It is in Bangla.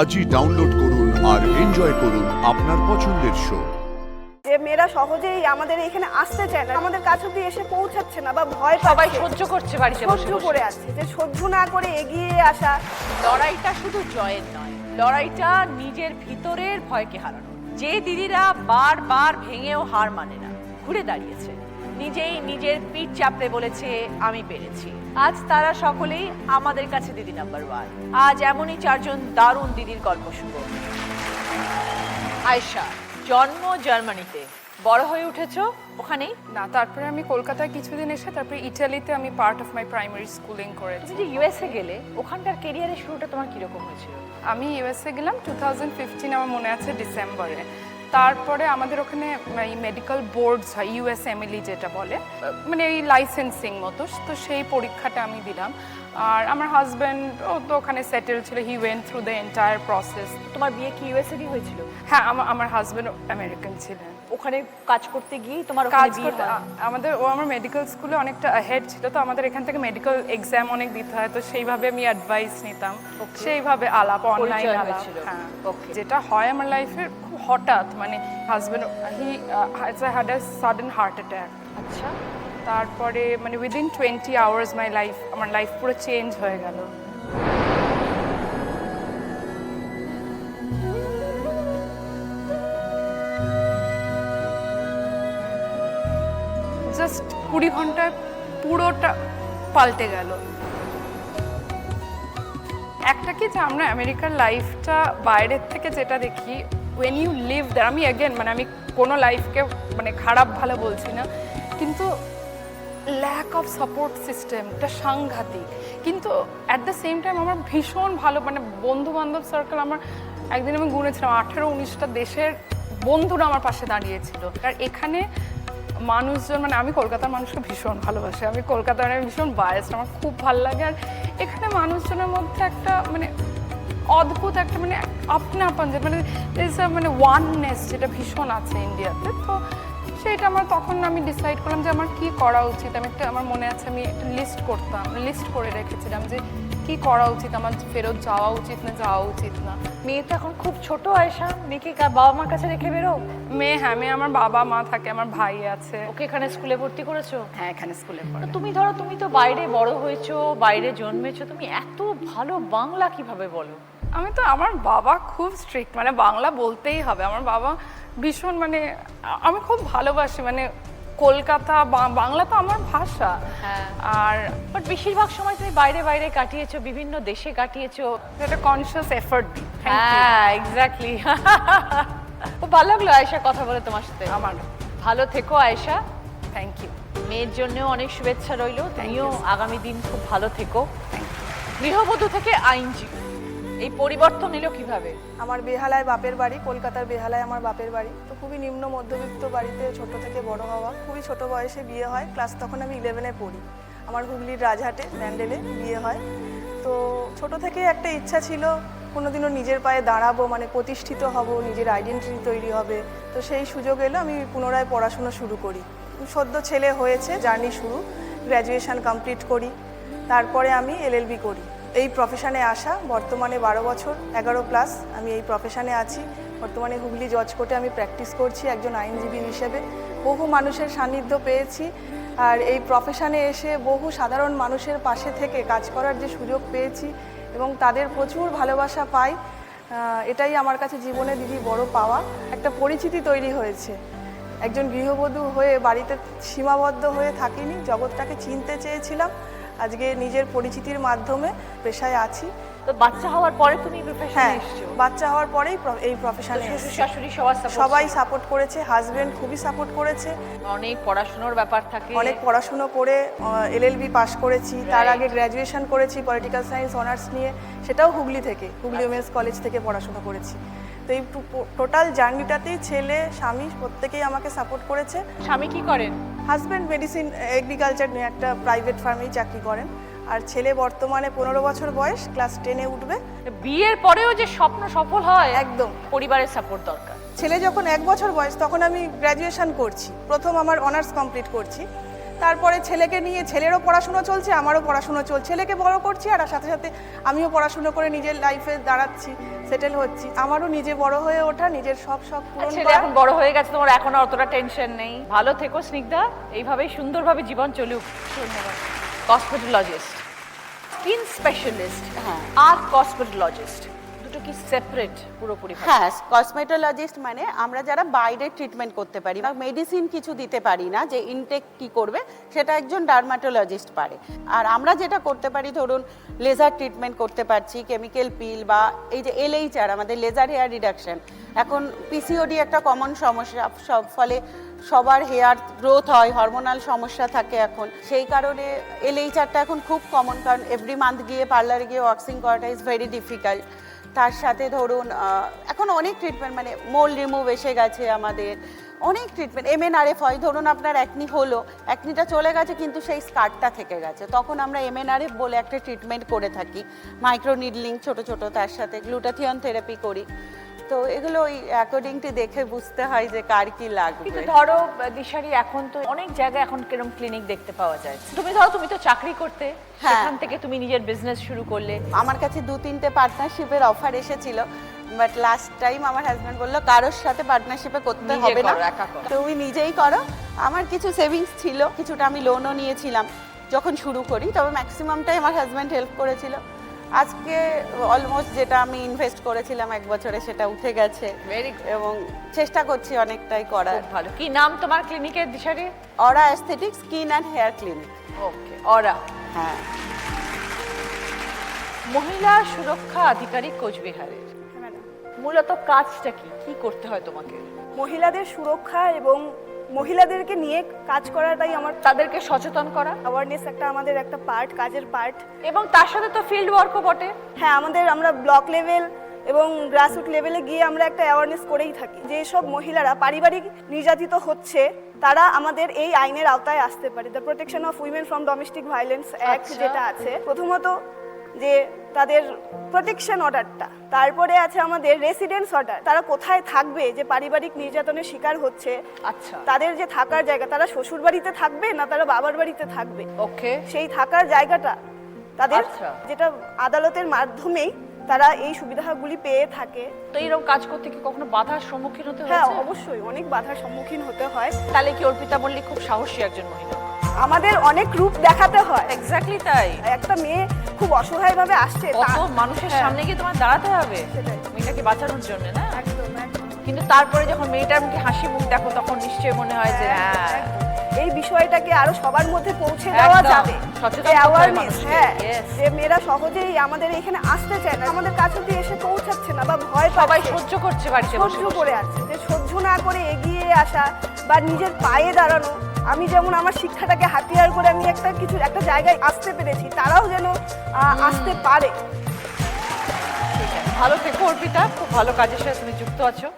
আজই ডাউনলোড করুন আর এনজয় করুন আপনার পছন্দের শো। যে মেয়েরা সহজেই আমাদের এখানে আসতে চায় না, আমাদের কাছে অব্দি এসে পৌঁছাচ্ছে না বা ভয় সবাই পাচ্ছে, সহ্য করছে বাড়িতে বসে সহ্য বসে। করে আছে, যে সহ্য না করে এগিয়ে আসা। লড়াইটা শুধু জয়ের নয়, লড়াইটা নিজের ভিতরের ভয়কে হারানো। যে দিদিরা বারবার ভেঙেও হার মানে না, ঘুরে দাঁড়িয়েছে, নিজেই নিজের পিঠ চাপড়ে বলেছে আমি পেরেছি, আজ তারা সকলেই আমাদের কাছে দিদি নাম্বার 1। আজ এমনই 4 জন দারুণ দিদির গল্প শুনবো। আয়েশা, জন্ম জার্মানিতে, বড় হয়ে উঠেছো ওখানেই? না, তারপরে আমি কলকাতায় কিছুদিন এসে তারপরে ইটালিতে আমি part of my primary schooling করেছি। তুমি যে ইউএসএ গেলে, ওখানকার ক্যারিয়ারের শুরুটা তোমার কিরকম হয়েছিল? আমি ইউএসএ গেলাম 2015, আমার মনে আছে ডিসেম্বরে। তারপরে আমাদের ওখানে এই মেডিকেল বোর্ডস হয়, ইউএসএমএলই যেটা বলে, মানে এই লাইসেন্সিং মতো, তো সেই পরীক্ষাটা আমি দিলাম। আর আমার হাজব্যান্ড ও তো ওখানে সেটেল ছিল, he went through the entire process. তোমার বিয়ে কি ইউএসএ হয়েছিল? হ্যাঁ, আমার হাজব্যান্ড আমেরিকান ছিলেন। ওখানে কাজ করতে গিয়েই তোমার কাজ ওখানে বিয়ে করতে হয়? আমার মেডিকেল স্কুলে অনেকটা হেড ছিল, তো আমাদের এখান থেকে মেডিকেল এক্সাম অনেক দিতে হয়, তো সেইভাবে আমি অ্যাডভাইস নিতাম, সেইভাবে আলাপ, অনলাইন পরিচয় আলাপ। হয়েছিল। হ্যাঁ, Okay. যেটা হয় আমার লাইফের খুব হঠাৎ, মানে husband had a sudden heart attack. আচ্ছা, তারপরে মানে উইদিন 20 আওয়ার্স আমার লাইফ পুরো চেঞ্জ হয়ে গেল। জাস্ট 20 ঘন্টায় পুরোটা পাল্টে গেল। একটা কি যে আমরা আমেরিকার লাইফটা বাইরের থেকে যেটা দেখি, ওয়েন ইউ লিভ দ্যার, আমি আমি কোনো লাইফকে মানে খারাপ ভালো বলছি না, কিন্তু ল্যাক অফ সাপোর্ট সিস্টেমটা সাংঘাতিক। কিন্তু অ্যাট দ্য সেম টাইম আমার ভীষণ ভালো মানে বন্ধু বান্ধব সার্কেল। আমার একদিন আমি গুনেছিলাম 18-19টা দেশের বন্ধুরা আমার পাশে দাঁড়িয়েছিল। আর এখানে মানুষজন, মানে আমি কলকাতার মানুষকে ভীষণ ভালোবাসি, আমি কলকাতার ভীষণ বায়াসড, আমার খুব ভালো লাগে। আর এখানে মানুষজনের মধ্যে একটা মানে অদ্ভুত একটা মানে আপন যে মানে ওয়াননেস যেটা ভীষণ আছে ইন্ডিয়াতে। তো সেটা তখন আমি ডিসাইড করলাম যে আমার কি করা উচিত। আমার মনে আছে আমি একটা লিস্ট করে রেখেছিলাম যে কি করা উচিত, আমার ফেরত যাওয়া উচিত না যাওয়া উচিত না। মেয়ে তো এখন খুব ছোট আয়েশা, মেয়েকে বাবা মার কাছে রেখে বেরো? মেয়ে, হ্যাঁ, আমার বাবা মা থাকে, আমার ভাই আছে। ওকে এখানে স্কুলে ভর্তি করেছো? হ্যাঁ, এখানে স্কুলে পড়ে। তুমি ধরো, তুমি তো বাইরে বড় হয়েছো, বাইরে জন্মেছো, তুমি এত ভালো বাংলা কিভাবে বলো? আমার বাবা খুব স্ট্রিক্ট, মানে বাংলা বলতেই হবে। আমার বাবা ভীষণ মানে আমি খুব ভালোবাসি, মানে কলকাতা বাংলা তো আমার ভাষা। হ্যাঁ, আর বাট বেশিরভাগ সময় তুমি বাইরে বাইরে কাটিয়েছো, বিভিন্ন দেশে কাটিয়েছো। এটা কনসিয়াস এফর্ট দিই। হ্যাঁ, এক্স্যাক্টলি। খুব ভালো লাগলো আয়েশা কথা বলে তোমার সাথে। আমার ভালো থেকো আয়েশা। Thank you. মেয়ের জন্যও অনেক শুভেচ্ছা রইলো, তুমিও আগামী দিন খুব ভালো থেকো। গৃহবধূ থেকে আইনজীবী, এই পরিবর্তন এলো কিভাবে? আমার বেহালায় বাপের বাড়ি, কলকাতার বেহালায় আমার বাপের বাড়ি। তো খুবই নিম্ন মধ্যবিত্ত বাড়িতে ছোট থেকে বড় হওয়া, খুবই ছোট বয়সে বিয়ে হয়। তখন আমি 11-এ পড়ি। আমার হুগলির রাজহাটে ব্যান্ডেলে বিয়ে হয়। তো ছোট থেকে একটা ইচ্ছা ছিল কোনোদিনও নিজের পায়ে দাঁড়াবো, মানে প্রতিষ্ঠিত হব, নিজের আইডেন্টিটি তৈরি হবে। তো সেই সুযোগ এলো, আমি পুনরায় পড়াশোনা শুরু করি। সদ্য ছেলে হয়েছে, জার্নি শুরু, গ্র্যাজুয়েশন কমপ্লিট করি। তারপরে আমি এলএলবি করি। এই প্রফেশনে আসা বর্তমানে 12 বছর, 11+ আমি এই প্রফেশনে আছি। বর্তমানে হুগলি জজ কোর্টে আমি প্র্যাকটিস করছি একজন আইনজীবী হিসেবে। বহু মানুষের সান্নিধ্য পেয়েছি, আর এই প্রফেশনে এসে বহু সাধারণ মানুষের পাশে থেকে কাজ করার যে সুযোগ পেয়েছি এবং তাদের প্রচুর ভালোবাসা পাই, এটাই আমার কাছে জীবনে দিদি বড় পাওয়া। একটা পরিচিতি তৈরি হয়েছে। একজন গৃহবধূ হয়ে বাড়িতে সীমাবদ্ধ হয়ে থাকিনি, জগৎটাকে চিনতে চেয়েছিলাম। আজকে নিজের পরিচিতির মাধ্যমে পেশায় আছি। তো বাচ্চা হওয়ার পরে তুমি প্রফেশনে এসেছো? বাচ্চা হওয়ার পরেই এই প্রফেশনে শ্বশুর শাশুড়ি সবাই সাপোর্ট করেছে, হাজবেন্ড খুবই সাপোর্ট করেছে। অনেক পড়াশোনার ব্যাপার থাকে, অনেক পড়াশুনো করে এলএলবি পাশ করেছি। তার আগে গ্র্যাজুয়েশন করেছি পলিটিক্যাল সায়েন্স অনার্স নিয়ে, সেটাও হুগলি থেকে, হুগলি উমেন্স কলেজ থেকে পড়াশোনা করেছি। তো এই টোটাল জার্নিটাতেই ছেলে স্বামী প্রত্যেকেই আমাকে সাপোর্ট করেছে। স্বামী কি করেন? হাজব্যান্ড মেডিসিন এগ্রিকালচার নিয়ে একটা প্রাইভেট ফার্মেই চাকরি করেন। আর ছেলে বর্তমানে 15 বছর বয়স, ক্লাস 10-এ উঠবে। বিয়ের পরেও যে স্বপ্ন সফল হয়, একদম পরিবারের সাপোর্ট দরকার। ছেলে যখন 1 বছর বয়স, তখন আমি গ্র্যাজুয়েশন করছি, প্রথম আমার অনার্স কমপ্লিট করছি। তারপরে ছেলেকে নিয়ে ছেলেরও পড়াশুনো চলছে, আমারও পড়াশুনো চলছে, ছেলেকে বড় করছি আর সাথে সাথে আমিও পড়াশুনো করে নিজের লাইফে দাঁড়াচ্ছি, সেটেল হচ্ছি। আমারও নিজে বড় হয়ে ওঠা, নিজের সব শখ পূরণ ছেলে করা। এখন বড় হয়ে গেছে, তোমার এখন আর অতটা টেনশন নেই। ভালো থেকো স্নিগ্ধা, এইভাবেই সুন্দরভাবে জীবন চলুক। ধন্যবাদ। কসমেটোলজিস্ট, স্কিন স্পেশালিস্ট আর কসমেটোলজিস্ট দুটো কি সেপারেট পুরোপুরি? হ্যাঁ, কসমেটোলজিস্ট মানে আমরা যারা বাইরে ট্রিটমেন্ট করতে পারি বা মেডিসিন কিছু দিতে পারি না, যে ইনটেক কি করবে সেটা একজন ডার্মাটোলজিস্ট পারে। আর আমরা যেটা করতে পারি, ধরুন লেজার ট্রিটমেন্ট করতে পারছি, কেমিক্যাল পিল, বা এই যে LHR আমাদের লেজার হেয়ার রিডাকশন। এখন PCOD একটা কমন সমস্যা, সব ফলে সবার হেয়ার গ্রোথ হয়, হরমোনাল সমস্যা থাকে এখন, সেই কারণে LHRটা এখন খুব কমন, কারণ এভরি মান্থ গিয়ে পার্লারে গিয়ে ওয়াক্সিং করাটা ইজ ভেরি ডিফিকাল্ট। তার সাথে ধরুন এখন অনেক ট্রিটমেন্ট, মানে মোল রিমুভ এসে গেছে আমাদের, অনেক ট্রিটমেন্ট। MNRF হয়, ধরুন আপনার অ্যাকনি হলো, অ্যাকনিটা চলে গেছে কিন্তু সেই স্কারটা থেকে গেছে, তখন আমরা MNRF বলে একটা ট্রিটমেন্ট করে থাকি, মাইক্রো নিডলিং ছোট ছোট, তার সাথে গ্লুটাথিয়ন থেরাপি করি। তো এগুলো ওই অ্যাকর্ডিং টু দেখে বুঝতে হয় যে কার কি লাগবে। কিন্তু ধরো দিশারি, এখন তো অনেক জায়গায় এখন কিরকম ক্লিনিক দেখতে পাওয়া যায়। তুমি ধরো তুমি তো চাকরি করতে, হ্যাঁ। সেখান থেকে তুমি নিজের বিজনেস শুরু করলে। আমার কাছে 2-3টে পার্টনারশিপের অফার এসেছিল, বাট লাস্ট টাইম আমার হাজব্যান্ড বললো কারোর সাথে পার্টনারশিপে করতে নিজে হবে না, করো, একা করো। তুমি নিজেই করো। আমার কিছু সেভিংস ছিল, কিছুটা আমি লোনও নিয়েছিলাম যখন শুরু করি, তবে ম্যাক্সিমামটাই আমার হাজব্যান্ড হেল্প করেছিল। আজকে অলমোস্ট যেটা আমি ইনভেস্ট করেছিলাম 1 বছরে সেটা উঠে গেছে, Very good. এবং চেষ্টা করছি অনেকটাই করার। খুব ভালো। কি নাম তোমার ক্লিনিকের Dishari? Aura aesthetic skin and hair clinic. Okay, Aura. হ্যাঁ। মহিলা সুরক্ষা আধিকারিক কোচবিহারের মূলত কাজটা কি, কি করতে হয় তোমাকে? মহিলাদের সুরক্ষা এবং মহিলাদেরকে নিয়ে কাজ করাটাই আমার তাদেরকে সচেতন করা, অ্যাওয়ারনেস একটা আমাদের একটা পার্ট, কাজের পার্ট। এবং তার সাথে তো ফিল্ড ওয়ার্কও বটে। হ্যাঁ, আমরা ব্লক লেভেল এবং গ্রাসরুট লেভেলে গিয়ে আমরা একটা অ্যাওয়ারনেস করেই থাকি। যেসব মহিলারা পারিবারিক নির্যাতিত হচ্ছে তারা আমাদের এই আইনের আওতায় আসতে পারে। The protection of women from domestic violence act আচ্ছা। যেটা আছে, প্রথমত যে তাদের প্রোটেকশন অর্ডারটা, তারপরে আছে আমাদের রেসিডেন্স অর্ডার, তারা কোথায় থাকবে যে পারিবারিক নির্যাতনের শিকার হচ্ছে, আচ্ছা, তাদের যে থাকার জায়গা, তারা শ্বশুর বাড়িতে থাকবে না তারা বাবার বাড়িতে থাকবে, ওকে। সেই থাকার জায়গাটা তাদের, আচ্ছা। যেটা আদালতের মাধ্যমেই তারা এই সুবিধাগুলি পেয়ে থাকে। তো এইরকম কাজ করতে কি কখনো বাধার সম্মুখীন হতে হ্যাঁ, হয়েছে? অবশ্যই অনেক বাধার সম্মুখীন হতে হয়। তাহলে কি অর্পিতা মল্লিক খুব সাহসী একজন মহিলা? আমাদের অনেক রূপ দেখাতে হয়। এক্স্যাক্টলি তাই। একটা মেয়ে খুব অসহায়ভাবে আসছে, কত মানুষের হ্যাঁ। সামনে গিয়ে তোমার দাঁড়াতে হবে সেটাই। মেয়েটাকে বাঁচানোর জন্য, না? একদম একদম। কিন্তু তারপরে যখন মেয়েটার মুখে হাসি মুখ দেখো, তখন নিশ্চয়ই মনে হয় যে হ্যাঁ, একদম। এই বিষয়টাকে আরো সবার মধ্যে পৌঁছে দেওয়া একদম। যাবে, সচেতন যে করতে হয় অ্যাওয়ারনেস। মানুষকে। হ্যাঁ, Yes. যে মেয়েরা সহজেই আমাদের এখানে আসতে চায় না, আমাদের কাছে অব্দি এসে পৌঁছাচ্ছে না বা ভয় সবাই পাচ্ছে, সহ্য করছে বাড়িতে বসে সহ্য বসে। করে আছে, যে সহ্য না করে এগিয়ে আসা বা নিজের পায়ে দাঁড়ানো। আমি যেমন আমার শিক্ষাটাকে হাতিয়ার করে আমি একটা জায়গায় আসতে পেরেছি, তারাও যেন আসতে পারে। ঠিক আছে। ভালো থেকো অর্পিতা, খুব ভালো কাজের সাথে তুমি যুক্ত আছো।